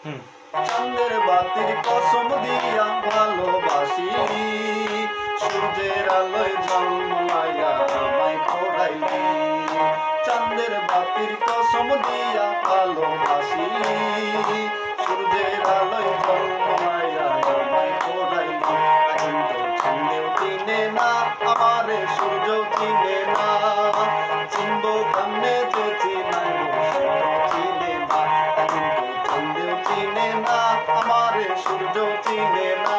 চাঁদের বাতির কসম দিয়া ভালোবাসি, সূর্যের আলোয় জন্মাইয়া আমায় পড়াইলি। চাঁদের বাতির কসম দিয়া ভালোবাসি, সূর্যের আলোয় জন্মাইয়া আমায় পড়াইলি। কিন্তু চাঁদেও চিনে না আমারে, সূর্য চিনে না, চিনব কেমনে যে চিনাই চিনে না। কিন্তু চাঁদেও চিনে না আমারে, সূর্য চিনে না,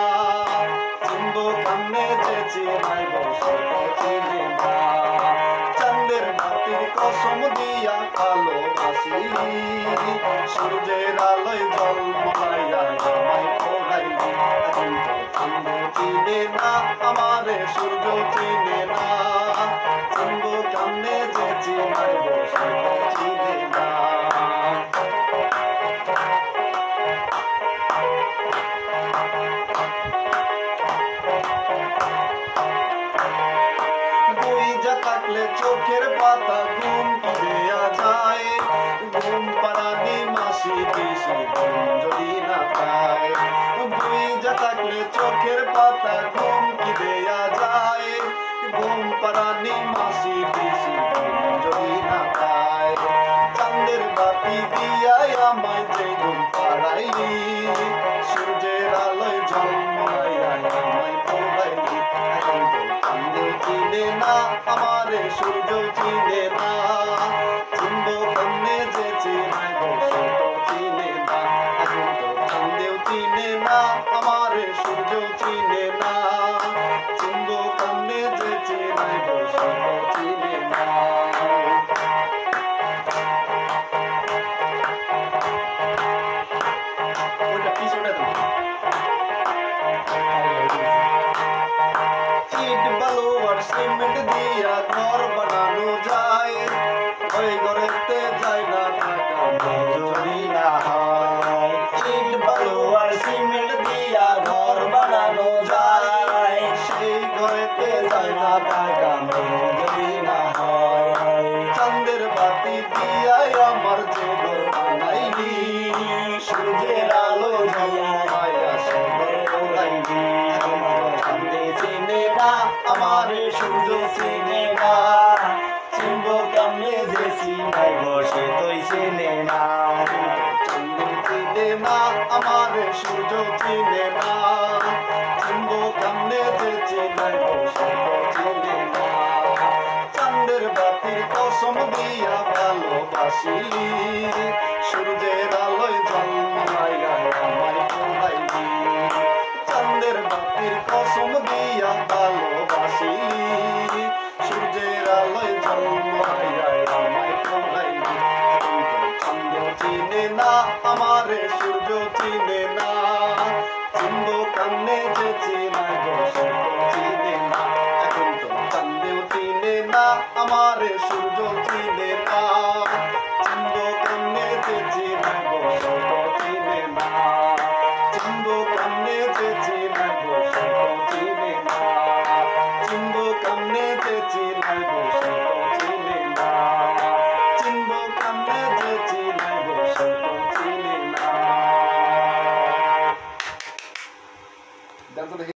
চিনব কেমনে যে চিনাই চিনে না। চাঁদের বাতির কসম দিয়া ভালোবাসি, সূর্যের আলোয় জন্মাইয়া আমায় পড়াইলি। কিন্তু চাঁদেও চিনে না আমারে, সূর্য চিনে না, চিনব কেমনে যে চিনাই চিনে না। বুইজা থাকলে চোখের পাতা ঘুম কি দেয়া যায়, ঘুম পাড়ানি মাসি পিসি ঘুম যদি না পায়। বুইজা থাকলে চোখের পাতা ঘুম কি দেয়া যায়, ঘুম পাড়ানি মাসি পিসি ঘুম যদি না পায়। চাঁদের বাতি দিয়াই আমায় যে ঘুম পাড়াইলি, সূর্যের আলোয় জন্মাইয়া আমায় পড়াইলি। কিন্তু চাঁদেও চিনে না আমারে, সূর্য চিনে না, চিনব কেমনে যে চিনাই সূর্য চিনে না। কিন্তু চাঁদেও চিনে না আমারে, সূর্য চিনে না, চিনব কেমনে যে চিনাই সূর্য চিনে না। ওইটা পিছনে দাও। ইট বালু আর সিমেন্ট দিয়া ঘর বানানো যায়, ওই ঘরেতে যায় না থাকা যদি না হয়। ইট বালু আর সিমেন্ট দিয়া ঘর বানানো যায়, সেই ঘরেতে যায় না থাকা যদি না হয়। চাঁদের বাতি দিয়াই আমার যে ঘর বানাইলি, সূর্যের আলো জ্বালাইয়া সে ঘর পোড়াইলি। চাঁদে চিনে না আমারে, সূর্য চিনে না, চিনব কেমনে যে চিনাই সে তুই চিনে না। চাঁদে চিনে না আমারে, সূর্য চিনে না, চিনব কেমনে যে চিনাই সূর্য চিনে না। চাঁদের বাতির কসম দিয়া ভালোবাসি, সূর্যের আলোয় জন্মাইয়া আমায় পড়াইলি। চাঁদের বাতির কসম দিয়া ভালোবাসি, সূর্যের আলোয় জন্মাইয়া আমায় পড়াইলি। কিন্তু চাঁদেও চিনে না আমারে, সূর্য চিনে না, চিনব কেমনে যে চিনাই সূর্য চিনে না। কিন্তু চাঁদেও চিনে না আমারে, সূর্য চিনে না, চিনব কেমনে যে চিনাই সূর্য চিনে না।